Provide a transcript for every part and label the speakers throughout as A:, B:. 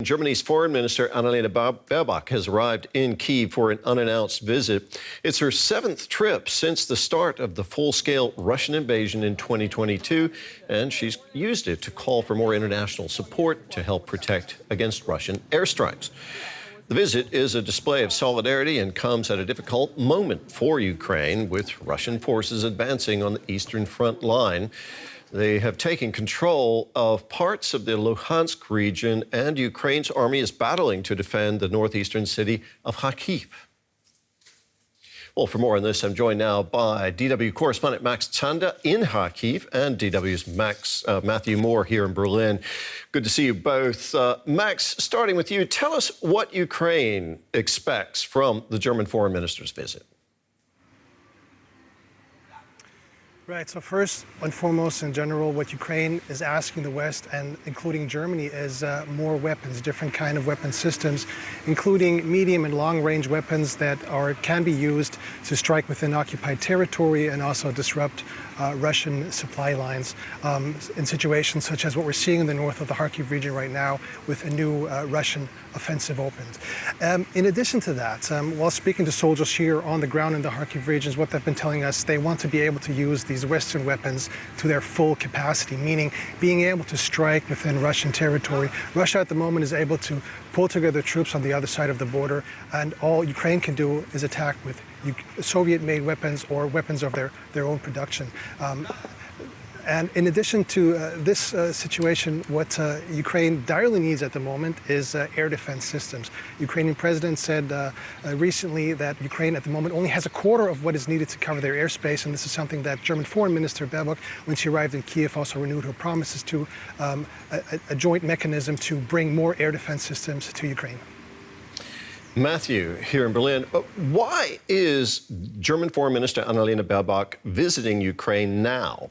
A: Germany's Foreign Minister Annalena Baerbock has arrived in Kyiv for an unannounced visit. It's her 7th trip since the start of the full-scale Russian invasion in 2022, and she's used it to call for more international support to help protect against Russian airstrikes. The visit is a display of solidarity and comes at a difficult moment for Ukraine, with Russian forces advancing on the eastern front line. They have taken control of parts of the Luhansk region, and Ukraine's army is battling to defend the northeastern city of Kharkiv. Well, for more on this, I'm joined now by DW correspondent Max Tanda in Kharkiv and DW's Matthew Moore here in Berlin. Good to see you both. Max, starting with you, tell us what Ukraine expects from the German foreign minister's visit.
B: Right. So first and foremost, in general, what Ukraine is asking the West, and including Germany, is more weapons, different kind of weapon systems, including medium and long-range weapons that can be used to strike within occupied territory and also disrupt Russian supply lines in situations such as what we're seeing in the north of the Kharkiv region right now, with a new Russian offensive opened. In addition to that, while speaking to soldiers here on the ground in the Kharkiv regions, what they've been telling us, they want to be able to use these Western weapons to their full capacity, meaning being able to strike within Russian territory. Russia at the moment is able to pull together troops on the other side of the border, and all Ukraine can do is attack with Soviet-made weapons or weapons of their own production. And in addition to this situation, what Ukraine direly needs at the moment is air defense systems. Ukrainian president said recently that Ukraine at the moment only has a quarter of what is needed to cover their airspace, and this is something that German Foreign Minister Baerbock, when she arrived in Kyiv, also renewed her promises to a joint mechanism to bring more air defense systems to Ukraine.
A: Matthew, here in Berlin, why is German Foreign Minister Annalena Baerbock visiting Ukraine now?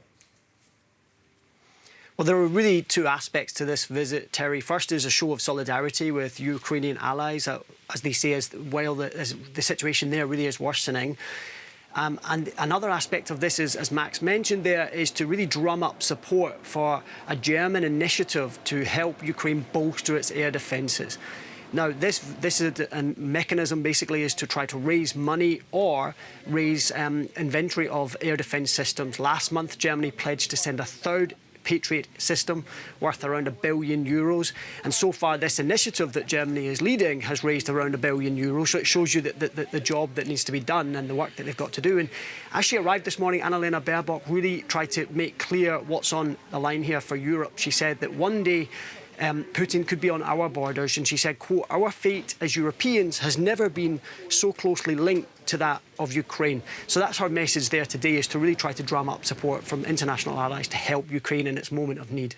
C: Well, there are really two aspects to this visit, Terry. First is a show of solidarity with Ukrainian allies, as they say, while the situation there really is worsening. And another aspect of this is, as Max mentioned there, is to really drum up support for a German initiative to help Ukraine bolster its air defences. Now, this is a mechanism basically is to try to raise money or raise inventory of air defence systems. Last month, Germany pledged to send a third Patriot system worth around €1 billion. And so far, this initiative that Germany is leading has raised around €1 billion. So it shows you that the job that needs to be done and the work that they've got to do. And as she arrived this morning, Annalena Baerbock really tried to make clear what's on the line here for Europe. She said that one day Putin could be on our borders, and she said, quote, "Our fate as Europeans has never been so closely linked to that of Ukraine." So that's her message there today, is to really try to drum up support from international allies to help Ukraine in its moment of need.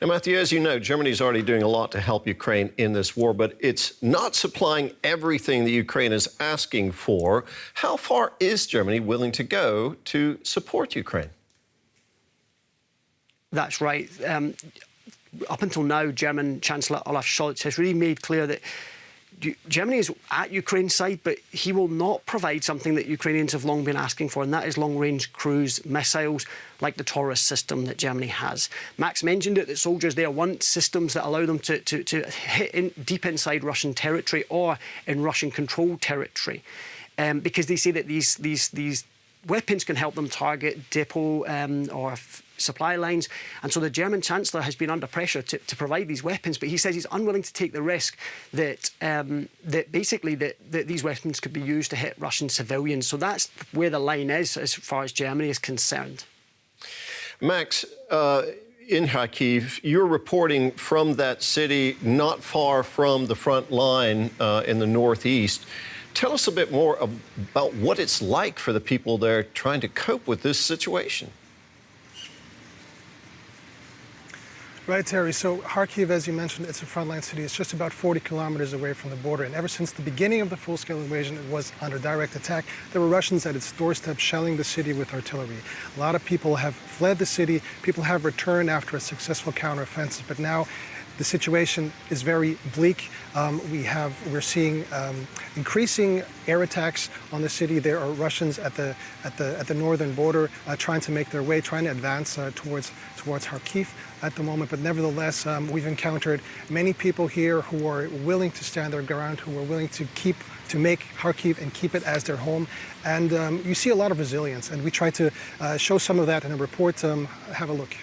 A: Now, Matthew, as you know, Germany's already doing a lot to help Ukraine in this war, but it's not supplying everything that Ukraine is asking for. How far is Germany willing to go to support Ukraine?
C: That's right. Up until now, German Chancellor Olaf Scholz has really made clear that Germany is at Ukraine's side, but he will not provide something that Ukrainians have long been asking for, and that is long-range cruise missiles like the Taurus system that Germany has. Max mentioned it, that soldiers there want systems that allow them to hit deep inside Russian territory or in Russian-controlled territory, because they say that these weapons can help them target depot or supply lines. And so the German Chancellor has been under pressure to provide these weapons, but he says he's unwilling to take the risk that these weapons could be used to hit Russian civilians. So that's where the line is as far as Germany is concerned.
A: Max, in Kharkiv, you're reporting from that city not far from the front line in the northeast. Tell us a bit more about what it's like for the people there trying to cope with this situation.
B: Right, Terry. So Kharkiv, as you mentioned, it's a frontline city. It's just about 40 kilometers away from the border. And ever since the beginning of the full-scale invasion, it was under direct attack. There were Russians at its doorstep shelling the city with artillery. A lot of people have fled the city. People have returned after a successful counteroffensive. But now the situation is very bleak. We're seeing increasing air attacks on the city. There are Russians at the northern border trying to make their way, trying to advance towards Kharkiv at the moment. But nevertheless, we've encountered many people here who are willing to stand their ground, who are willing to make Kharkiv and keep it as their home. And you see a lot of resilience, and we try to show some of that in a report. Have a look.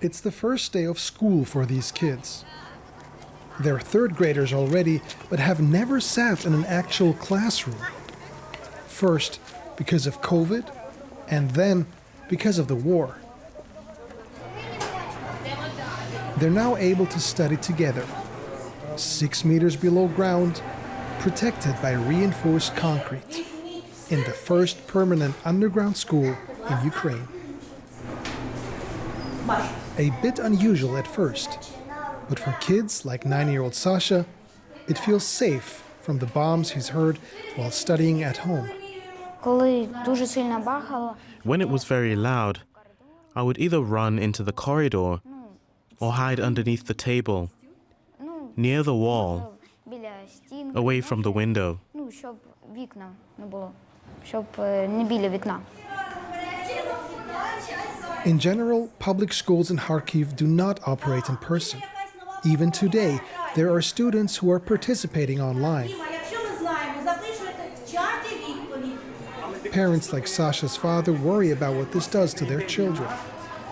B: It's the first day of school for these kids. They're third graders already, but have never sat in an actual classroom. First, because of COVID, and then because of the war. They're now able to study together, 6 meters below ground, protected by reinforced concrete, in the first permanent underground school in Ukraine. A bit unusual at first, but for kids like 9-year-old Sasha, it feels safe from the bombs he's heard while studying at home.
D: When it was very loud, I would either run into the corridor or hide underneath the table, near the wall, away from the window.
B: In general, public schools in Kharkiv do not operate in person. Even today, there are students who are participating online. Parents like Sasha's father worry about what this does to their children.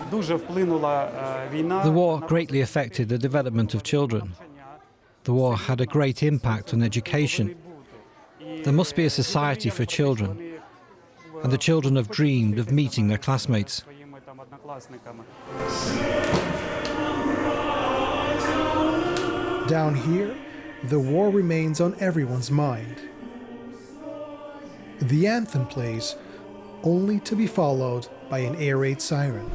E: The war greatly affected the development of children. The war had a great impact on education. There must be a society for children, and the children have dreamed of meeting their classmates.
B: Down here, the war remains on everyone's mind. The anthem plays, only to be followed by an air raid siren.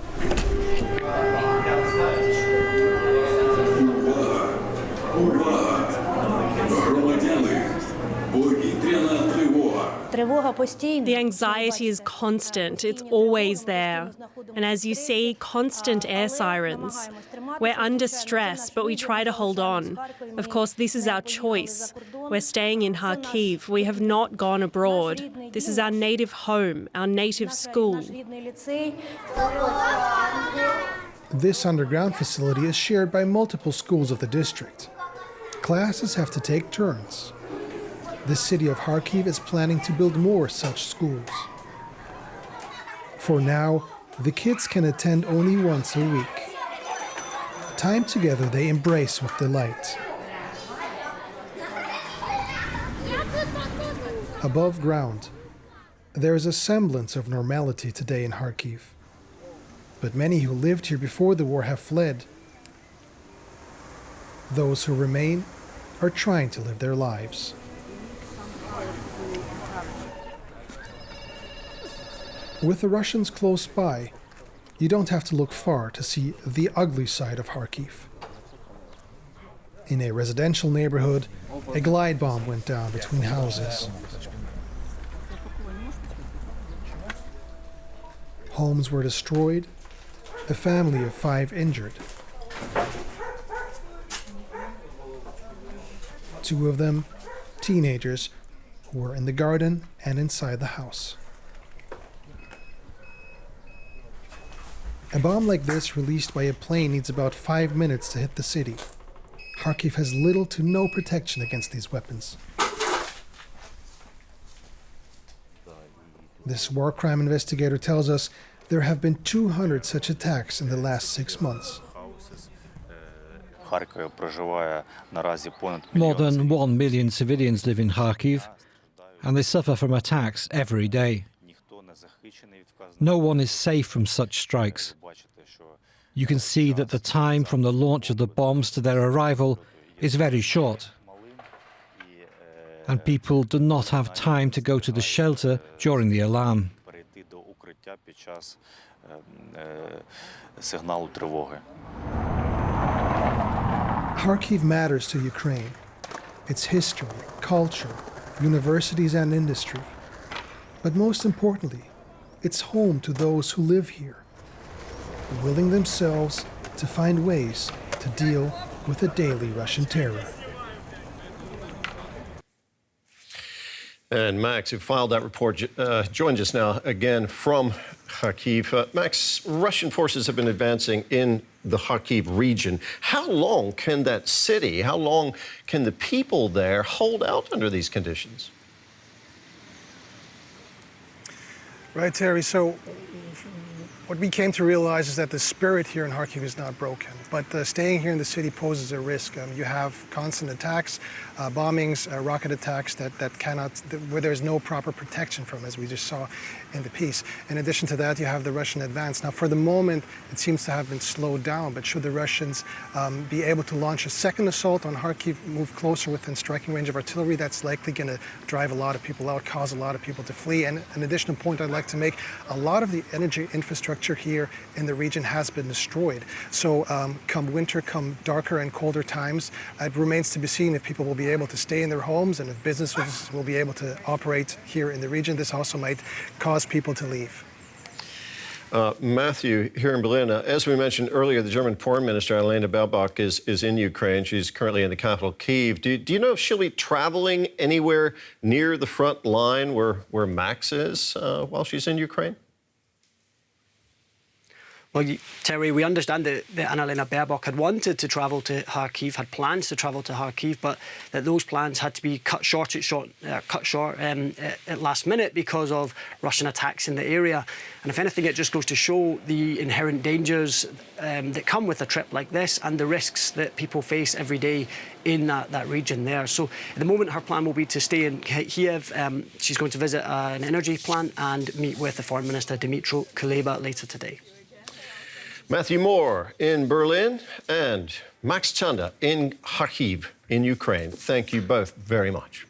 F: The anxiety is constant, it's always there. And as you see, constant air sirens. We're under stress, but we try to hold on. Of course, this is our choice. We're staying in Kharkiv. We have not gone abroad. This is our native home, our native school.
B: This underground facility is shared by multiple schools of the district. Classes have to take turns. The city of Kharkiv is planning to build more such schools. For now, the kids can attend only once a week. Time together they embrace with delight. Above ground, there is a semblance of normality today in Kharkiv. But many who lived here before the war have fled. Those who remain are trying to live their lives. With the Russians close by, you don't have to look far to see the ugly side of Kharkiv. In a residential neighborhood, a glide bomb went down between houses. Homes were destroyed, a family of 5 injured. 2 of them, teenagers, who were in the garden and inside the house. A bomb like this released by a plane needs about 5 minutes to hit the city. Kharkiv has little to no protection against these weapons. This war crime investigator tells us there have been 200 such attacks in the last 6 months.
E: More than 1 million civilians live in Kharkiv, and they suffer from attacks every day. No one is safe from such strikes. You can see that the time from the launch of the bombs to their arrival is very short. And people do not have time to go to the shelter during the alarm.
B: Kharkiv matters to Ukraine. Its history, culture, universities and industry. But most importantly, it's home to those who live here. willing themselves to find ways to deal with the daily Russian terror.
A: And Max, who filed that report, joins us now again from Kharkiv. Max, Russian forces have been advancing in the Kharkiv region. How long can that city, how long can the people there hold out under these conditions?
B: Right, Terry. So what we came to realize is that the spirit here in Kharkiv is not broken, but staying here in the city poses a risk. You have constant attacks, bombings, rocket attacks where there's no proper protection from, as we just saw in the piece. In addition to that, you have the Russian advance. Now, for the moment, it seems to have been slowed down, but should the Russians be able to launch a second assault on Kharkiv, move closer within striking range of artillery, that's likely going to drive a lot of people out, cause a lot of people to flee. And an additional point I'd like to make, a lot of the energy infrastructure here in the region has been destroyed. So come winter, come darker and colder times, it remains to be seen if people will be able to stay in their homes and if businesses will be able to operate here in the region. This also might cause people to leave.
A: Matthew, here in Berlin, as we mentioned earlier, the German Foreign Minister Annalena Baerbock is in Ukraine. She's currently in the capital, Kyiv. Do you know if she'll be traveling anywhere near the front line where Max is while she's in Ukraine?
C: Well, Terry, we understand that Annalena Baerbock had wanted to travel to Kharkiv, had plans to travel to Kharkiv, but that those plans had to be cut short at last minute because of Russian attacks in the area. And if anything, it just goes to show the inherent dangers that come with a trip like this and the risks that people face every day in that region there. So at the moment, her plan will be to stay in Kyiv. She's going to visit an energy plant and meet with the Foreign Minister Dmytro Kuleba later today.
A: Matthew Moore in Berlin and Max Chanda in Kharkiv in Ukraine. Thank you both very much.